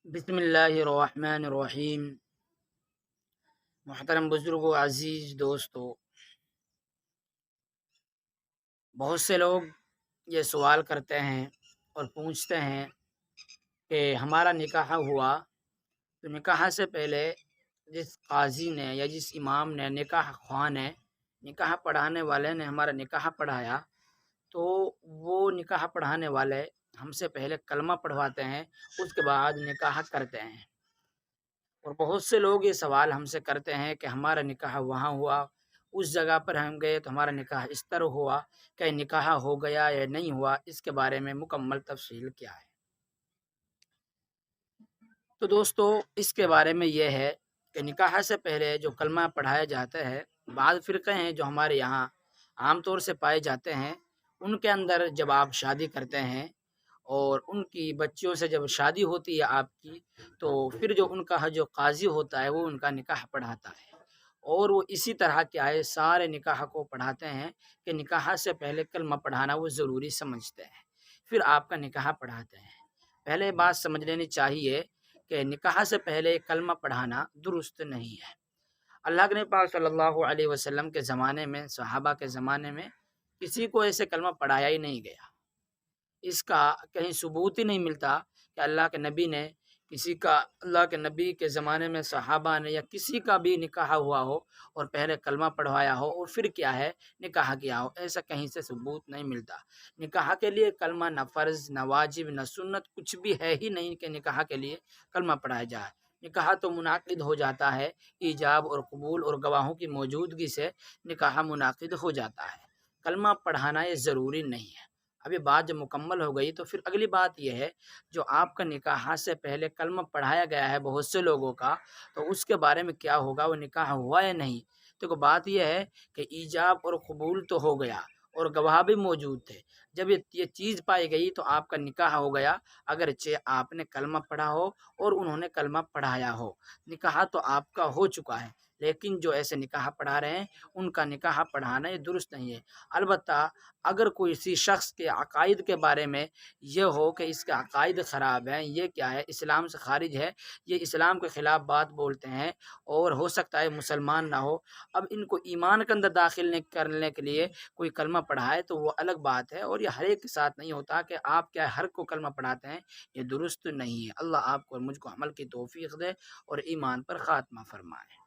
بسم اللہ الرحمن الرحیم۔ محترم بزرگوں، عزیز دوستو، بہت سے لوگ یہ سوال کرتے ہیں اور پوچھتے ہیں کہ ہمارا نکاح ہوا تو نکاح سے پہلے جس قاضی نے یا جس امام نے، نکاح خواہ نے، نکاح پڑھانے والے نے ہمارا نکاح پڑھایا، تو وہ نکاح پڑھانے والے ہم سے پہلے کلمہ پڑھواتے ہیں، اس کے بعد نکاح کرتے ہیں۔ اور بہت سے لوگ یہ سوال ہم سے کرتے ہیں کہ ہمارا نکاح وہاں ہوا، اس جگہ پر ہم گئے تو ہمارا نکاح اس طرح ہوا، کہ نکاح ہو گیا یا نہیں ہوا، اس کے بارے میں مکمل تفصیل کیا ہے؟ تو دوستو، اس کے بارے میں یہ ہے کہ نکاح سے پہلے جو کلمہ پڑھایا جاتا ہے، بعض فرقے ہیں جو ہمارے یہاں عام طور سے پائے جاتے ہیں، ان کے اندر جب آپ شادی کرتے ہیں اور ان کی بچیوں سے جب شادی ہوتی ہے آپ کی، تو پھر جو ان کا جو قاضی ہوتا ہے وہ ان کا نکاح پڑھاتا ہے، اور وہ اسی طرح کیا ہے سارے نکاح کو پڑھاتے ہیں کہ نکاح سے پہلے کلمہ پڑھانا وہ ضروری سمجھتے ہیں، پھر آپ کا نکاح پڑھاتے ہیں۔ پہلے بات سمجھ لینی چاہیے کہ نکاح سے پہلے کلمہ پڑھانا درست نہیں ہے۔ اللہ کے نبی پاک صلی اللہ علیہ وسلم کے زمانے میں، صحابہ کے زمانے میں کسی کو ایسے کلمہ پڑھایا ہی نہیں گیا۔ اس کا کہیں ثبوت ہی نہیں ملتا کہ اللہ کے نبی نے کسی کا، اللہ کے نبی کے زمانے میں صحابہ نے یا کسی کا بھی نکاح ہوا ہو اور پہلے کلمہ پڑھوایا ہو اور پھر کیا ہے نکاح کیا ہو، ایسا کہیں سے ثبوت نہیں ملتا۔ نکاح کے لیے کلمہ نہ فرض نہ واجب نہ سنت کچھ بھی ہے ہی نہیں کہ نکاح کے لیے کلمہ پڑھایا جائے۔ نکاح تو منعقد ہو جاتا ہے ایجاب اور قبول اور گواہوں کی موجودگی سے، نکاح منعقد ہو جاتا ہے۔ کلمہ پڑھانا یہ ضروری نہیں ہے۔ ابھی بات جب مکمل ہو گئی تو پھر اگلی بات یہ ہے، جو آپ کا نکاح سے پہلے کلمہ پڑھایا گیا ہے بہت سے لوگوں کا، تو اس کے بارے میں کیا ہوگا، وہ نکاح ہوا یا نہیں؟ تو بات یہ ہے کہ ایجاب اور قبول تو ہو گیا اور گواہ بھی موجود تھے، جب یہ چیز پائی گئی تو آپ کا نکاح ہو گیا، اگرچہ آپ نے کلمہ پڑھا ہو اور انہوں نے کلمہ پڑھایا ہو، نکاح تو آپ کا ہو چکا ہے۔ لیکن جو ایسے نکاح پڑھا رہے ہیں ان کا نکاح پڑھانا یہ درست نہیں ہے۔ البتہ اگر کوئی کسی شخص کے عقائد کے بارے میں یہ ہو کہ اس کے عقائد خراب ہیں، یہ کیا ہے اسلام سے خارج ہے، یہ اسلام کے خلاف بات بولتے ہیں اور ہو سکتا ہے مسلمان نہ ہو، اب ان کو ایمان کے اندر داخل کرنے کے لیے کوئی کلمہ پڑھائے تو وہ الگ بات ہے، اور یہ ہر ایک کے ساتھ نہیں ہوتا کہ آپ کیا ہر کو کلمہ پڑھاتے ہیں، یہ درست نہیں ہے۔ اللہ آپ کو اور مجھ کو عمل کی توفیق دے اور ایمان پر خاتمہ فرمائے۔